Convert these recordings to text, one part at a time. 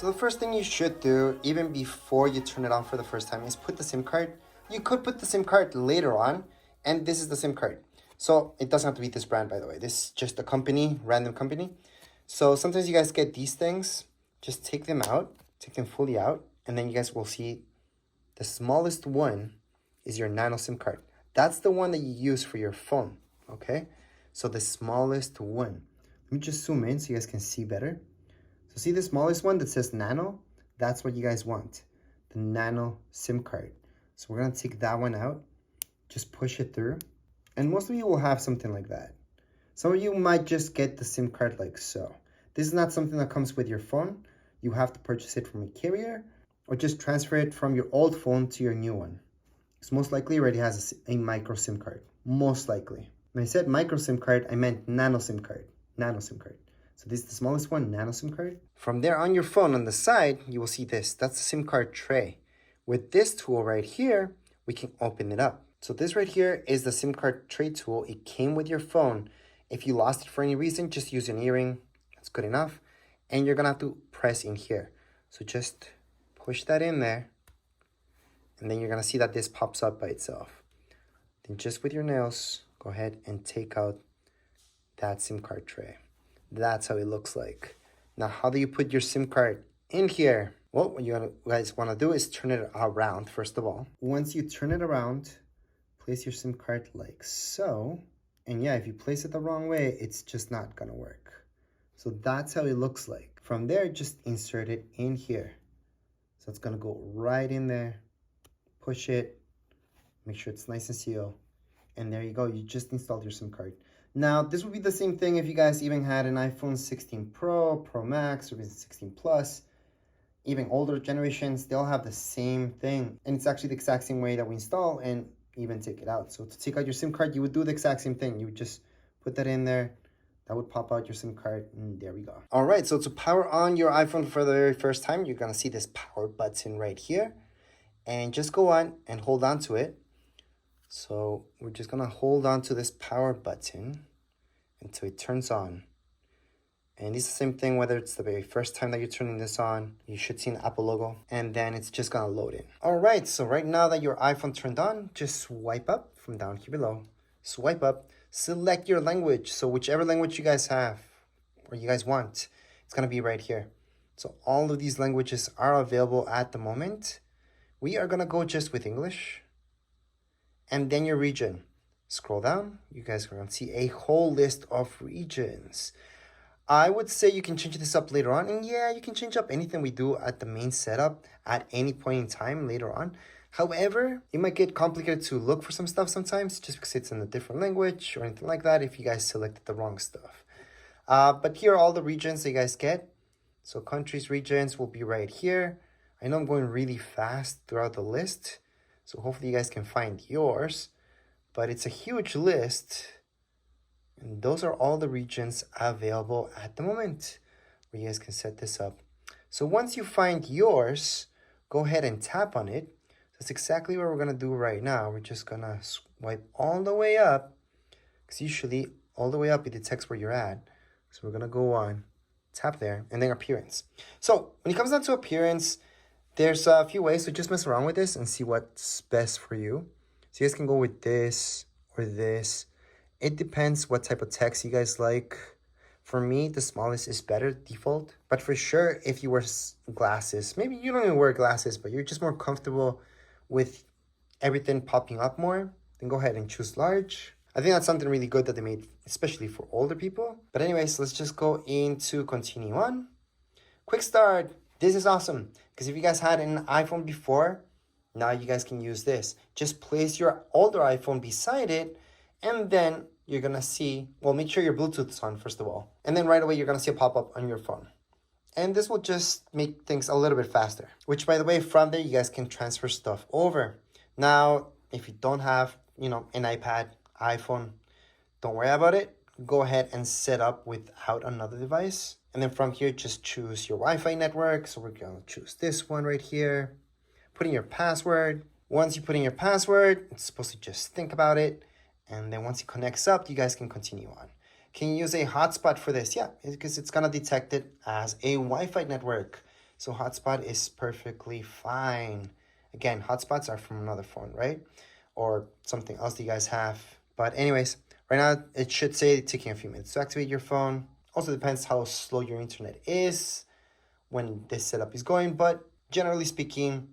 So the first thing you should do, even before you turn it on for the first time, is put the SIM card. You could put the SIM card later on, and this is the SIM card. So it doesn't have to be this brand, by the way. This is just a company, random company. So sometimes you guys get these things. Just take them out, take them fully out, and then you guys will see the smallest one is your nano SIM card. That's the one that you use for your phone, okay? So the smallest one. Let me just zoom in so you guys can see better. So see the smallest one that says nano? That's what you guys want, the nano SIM card. So we're gonna take that one out, just push it through. And most of you will have something like that. Some of you might just get the SIM card like so. This is not something that comes with your phone. You have to purchase it from a carrier or just transfer it from your old phone to your new one. Because most likely it already has a micro SIM card, most likely. When I said micro SIM card, I meant nano SIM card, nano SIM card. So this is the smallest one, nano SIM card. From there on your phone on the side, you will see this. That's the SIM card tray. With this tool right here, we can open it up. So this right here is the SIM card tray tool. It came with your phone. If you lost it for any reason, just use an earring. That's good enough. And you're gonna have to press in here. So just push that in there. And then you're gonna see that this pops up by itself. Then just with your nails, go ahead and take out that SIM card tray. That's how it looks like. Now, how do you put your SIM card in here? Well, what you guys wanna do is turn it around, first of all. Once you turn it around, place your SIM card like so. And yeah, if you place it the wrong way, it's just not gonna work. So that's how it looks like. From there, just insert it in here. So it's gonna go right in there. Push it, make sure it's nice and sealed. And there you go, you just installed your SIM card. Now, this would be the same thing if you guys even had an iPhone 16 Pro, Pro Max, or even 16 Plus. Even older generations, they'll have the same thing. And it's actually the exact same way that we install and even take it out. So to take out your SIM card, you would do the exact same thing. You would just put that in there. That would pop out your SIM card, and there we go. All right, so to power on your iPhone for the very first time, you're gonna see this power button right here. And just go on and hold on to it. So we're just gonna hold on to this power button until it turns on. And it's the same thing whether it's the very first time that you're turning this on. You should see an Apple logo, and then it's just gonna load in. All right, so right now that your iPhone turned on, just swipe up from down here below. Swipe up, select your language. So whichever language you guys have or you guys want, it's gonna be right here. So all of these languages are available at the moment. We are gonna go just with English. And then your region. Scroll down, you guys are gonna see a whole list of regions. I would say you can change this up later on. And yeah, you can change up anything we do at the main setup at any point in time later on. However, it might get complicated to look for some stuff sometimes just because it's in a different language or anything like that if you guys selected the wrong stuff. But here are all the regions that you guys get. So countries, regions will be right here. I know I'm going really fast throughout the list, so hopefully you guys can find yours. But it's a huge list. And those are all the regions available at the moment where you guys can set this up. So once you find yours, go ahead and tap on it. That's exactly what we're gonna do right now. We're just gonna swipe all the way up, because usually all the way up it detects where you're at. So we're gonna go on, tap there, and then appearance. So when it comes down to appearance, there's a few ways, so just mess around with this and see what's best for you. So you guys can go with this or this. It depends what type of text you guys like. For me, the smallest is better, default. But for sure, if you wear glasses, maybe you don't even wear glasses, but you're just more comfortable with everything popping up more, then go ahead and choose large. I think that's something really good that they made, especially for older people. But anyways, let's just go into continue on. Quick start. This is awesome, because if you guys had an iPhone before, now you guys can use this. Just place your older iPhone beside it, and then you're gonna see, well, make sure your Bluetooth is on first of all. And then right away, you're gonna see a pop-up on your phone. And this will just make things a little bit faster, which by the way, from there, you guys can transfer stuff over. Now, if you don't have, an iPad, iPhone, don't worry about it. Go ahead and set up without another device. And then from here, just choose your Wi-Fi network. So we're gonna choose this one right here. Put in your password. Once you put in your password, it's supposed to just think about it. And then once it connects up, you guys can continue on. Can you use a hotspot for this? Yeah, because it's gonna detect it as a Wi-Fi network. So hotspot is perfectly fine. Again, hotspots are from another phone, right? Or something else that you guys have. But anyways, right now it should say taking a few minutes to activate your phone. Also depends how slow your internet is when this setup is going, but generally speaking,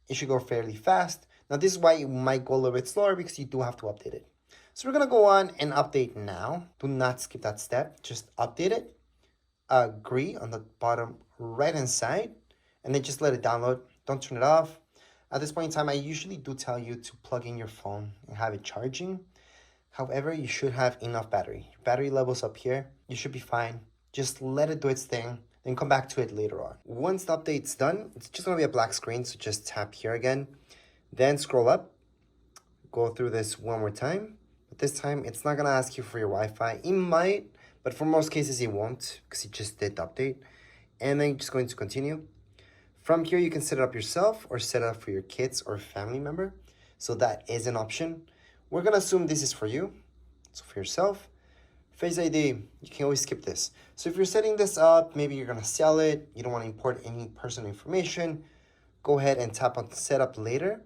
it should go fairly fast. Now this is why it might go a little bit slower because you do have to update it. So we're gonna go on and update now. Do not skip that step, just update it. Agree on the bottom right hand side, and then just let it download. Don't turn it off. At this point in time, I usually do tell you to plug in your phone and have it charging. However, you should have enough battery. Your battery levels up here, you should be fine. Just let it do its thing, then come back to it later on. Once the update's done, it's just gonna be a black screen, so just tap here again. Then scroll up, go through this one more time. But this time, it's not gonna ask you for your Wi-Fi. It might, but for most cases it won't, because it just did the update. And then you're just going to continue. From here, you can set it up yourself or set it up for your kids or family member. So that is an option. We're gonna assume this is for you. So for yourself, Face ID, you can always skip this. So if you're setting this up, maybe you're gonna sell it, you don't wanna import any personal information, go ahead and tap on setup later.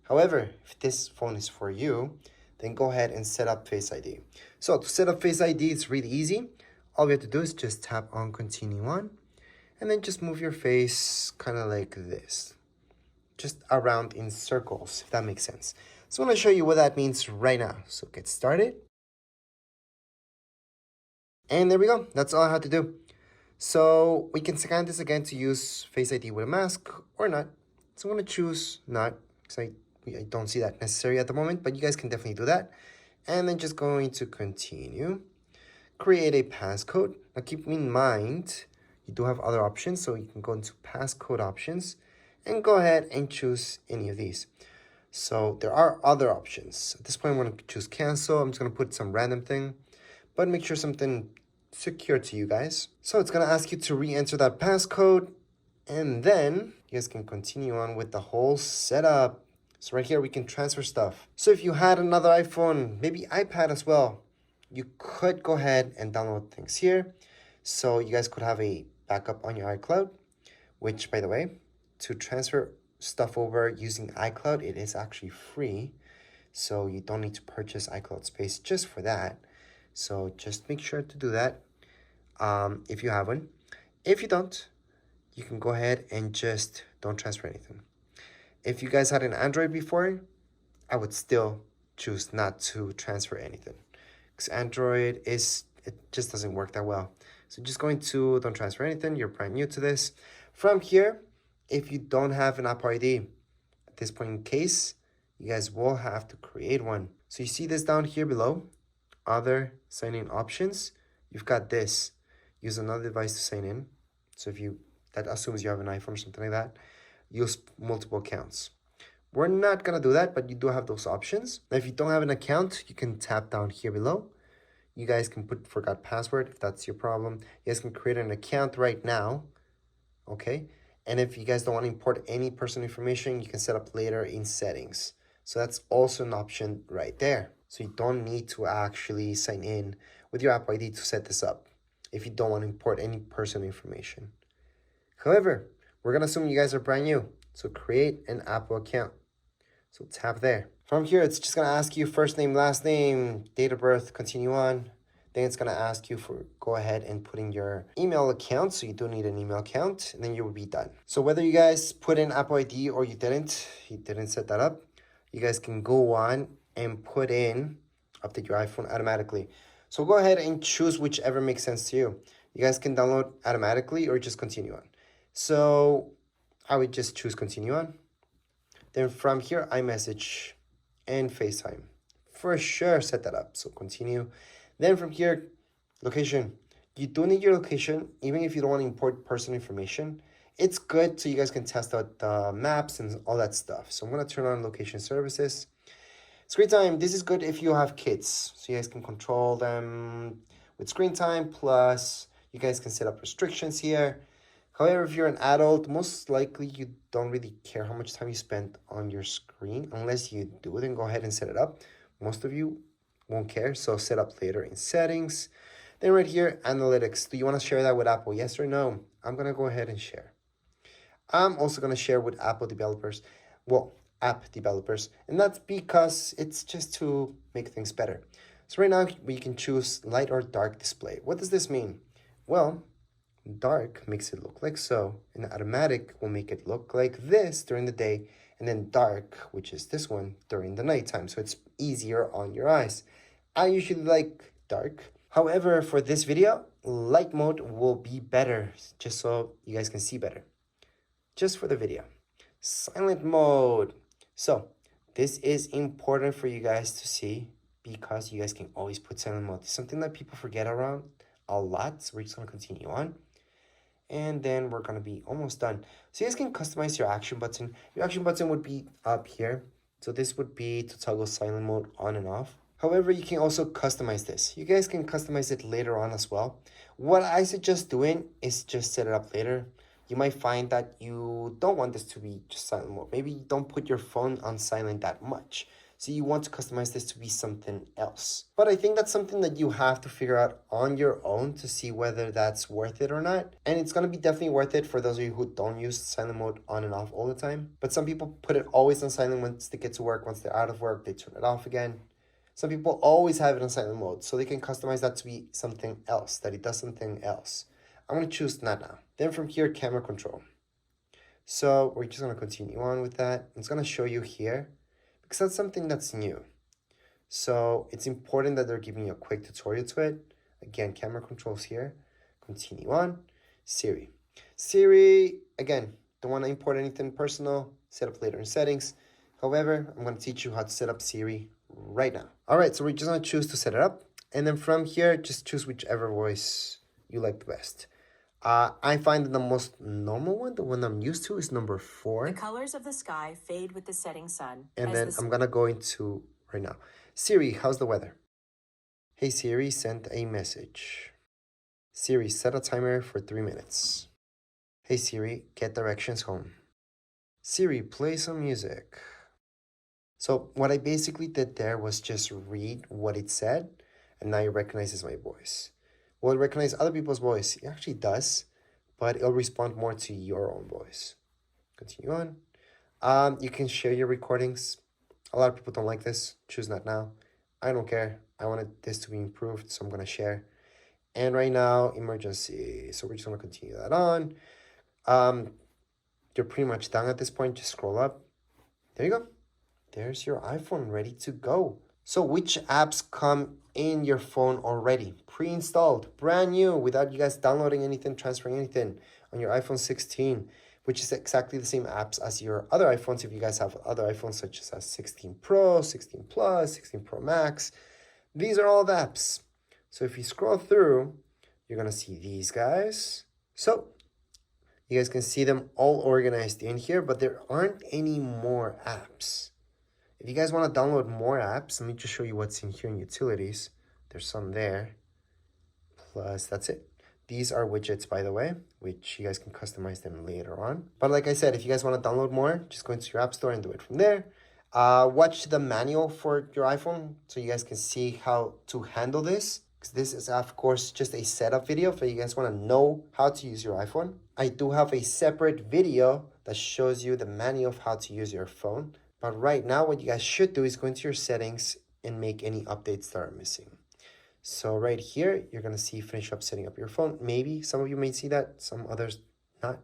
However, if this phone is for you, then go ahead and set up Face ID. So to set up Face ID, it's really easy. All we have to do is just tap on continue on, and then just move your face kind of like this. Just around in circles, if that makes sense. So I'm gonna show you what that means right now. So get started. And there we go, that's all I had to do. So we can scan this again to use Face ID with a mask or not. So I'm gonna choose not, because I don't see that necessary at the moment, but you guys can definitely do that. And then just going to continue. Create a passcode. Now keep in mind, you do have other options, so you can go into passcode options and go ahead and choose any of these. So there are other options. At this point, I'm gonna choose cancel. I'm just gonna put some random thing, but make sure something secure to you guys. So it's gonna ask you to re-enter that passcode, and then you guys can continue on with the whole setup. So right here, we can transfer stuff. So if you had another iPhone, maybe iPad as well, you could go ahead and download things here. So you guys could have a backup on your iCloud, which by the way, to transfer stuff over using iCloud, it is actually free. So you don't need to purchase iCloud space just for that. So just make sure to do that if you have one. If you don't, you can go ahead and just don't transfer anything. If you guys had an Android before, I would still choose not to transfer anything, because Android it just doesn't work that well. So just going to don't transfer anything. You're brand new to this. From here, if you don't have an Apple ID, at this point in case, you guys will have to create one. So you see this down here below, other sign-in options. You've got this, use another device to sign in. So that assumes you have an iPhone or something like that. Use multiple accounts. We're not gonna do that, but you do have those options. Now, if you don't have an account, you can tap down here below. You guys can put forgot password if that's your problem. You guys can create an account right now, okay? And if you guys don't want to import any personal information, you can set up later in settings. So that's also an option right there. So you don't need to actually sign in with your Apple ID to set this up if you don't want to import any personal information. However, we're gonna assume you guys are brand new. So create an Apple account. So tap there. From here, it's just gonna ask you first name, last name, date of birth, continue on. Then it's gonna ask you for go ahead and put in your email account. So you do need an email account, and then you will be done. So whether you guys put in Apple ID or you didn't set that up, you guys can go on and update your iPhone automatically. So go ahead and choose whichever makes sense to you. You guys can download automatically or just continue on. So I would just choose continue on. Then from here, iMessage and FaceTime. For sure, set that up. So continue. Then from here, location. You do need your location, even if you don't want to import personal information. It's good so you guys can test out the maps and all that stuff. So I'm going to turn on location services. Screen time. This is good if you have kids. So you guys can control them with screen time. Plus, you guys can set up restrictions here. However, if you're an adult, most likely you don't really care how much time you spend on your screen. Unless you do, then go ahead and set it up. Most of you won't care, so set up later in settings. Then right here, analytics. Do you want to share that with Apple? Yes or no? I'm going to go ahead and share. I'm also going to share with Apple developers, well, app developers, and that's because it's just to make things better. So right now we can choose light or dark display. What does this mean? Well, dark makes it look like so, and automatic will make it look like this during the day, and then dark, which is this one, during the nighttime, so it's easier on your eyes. I usually like dark. However, for this video, light mode will be better, just so you guys can see better. Just for the video. Silent mode. So, this is important for you guys to see because you guys can always put silent mode. It's something that people forget around a lot, so we're just going to continue on. And then we're going to be almost done. So you guys can customize your action button. Your action button would be up here. So this would be to toggle silent mode on and off. However, you can also customize this. You guys can customize it later on as well. What I suggest doing is just set it up later. You might find that you don't want this to be just silent mode. Maybe you don't put your phone on silent that much. So you want to customize this to be something else. But I think that's something that you have to figure out on your own to see whether that's worth it or not. And it's going to be definitely worth it for those of you who don't use silent mode on and off all the time. But some people put it always on silent once they get to work. Once they're out of work, they turn it off again. Some people always have it on silent mode, so they can customize that to be something else, that it does something else. I'm going to choose that now. Then from here, camera control. So we're just going to continue on with that. It's going to show you here because that's something that's new. So it's important that they're giving you a quick tutorial to it. Again, camera controls here. Continue on. Siri. Siri, again, don't want to import anything personal. Set up later in settings. However, I'm going to teach you how to set up Siri right now. All right, so we're just going to choose to set it up. And then from here, just choose whichever voice you like the best. I find that the most normal one, the one I'm used to, is number 4. The colors of the sky fade with the setting sun. And then I'm going to go into right now. Siri, how's the weather? Hey Siri, send a message. Siri, set a timer for 3 minutes. Hey Siri, get directions home. Siri, play some music. So what I basically did there was just read what it said, and now it recognizes my voice. Will it recognize other people's voice? It actually does, but it'll respond more to your own voice. Continue on. You can share your recordings. A lot of people don't like this. Choose not now. I don't care. I wanted this to be improved, so I'm going to share. And right now, emergency. So we're just going to continue that on. You're pretty much done at this point. Just scroll up. There you go. There's your iPhone ready to go. So which apps come in your phone already? Pre-installed, brand new, without you guys downloading anything, transferring anything on your iPhone 16, which is exactly the same apps as your other iPhones. If you guys have other iPhones such as 16 Pro, 16 Plus, 16 Pro Max, these are all the apps. So if you scroll through, you're going to see these guys. So you guys can see them all organized in here, but there aren't any more apps. If you guys want to download more apps, let me just show you what's in here in utilities. There's some there. Plus, that's it. These are widgets, by the way, which you guys can customize them later on. But like I said, if you guys want to download more, just go into your app store and do it from there. Watch the manual for your iPhone so you guys can see how to handle this. Because this is, of course, just a setup video if you guys want to know how to use your iPhone. I do have a separate video that shows you the manual of how to use your phone. But right now, what you guys should do is go into your settings and make any updates that are missing. So right here, you're going to see finish up setting up your phone. Maybe some of you may see that, some others not.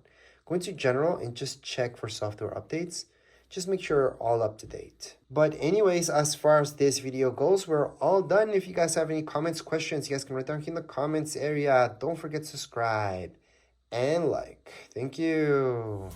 Go into general and just check for software updates. Just make sure you're all up to date. But anyways, as far as this video goes, we're all done. If you guys have any comments, questions, you guys can write down in the comments area. Don't forget to subscribe and like. Thank you.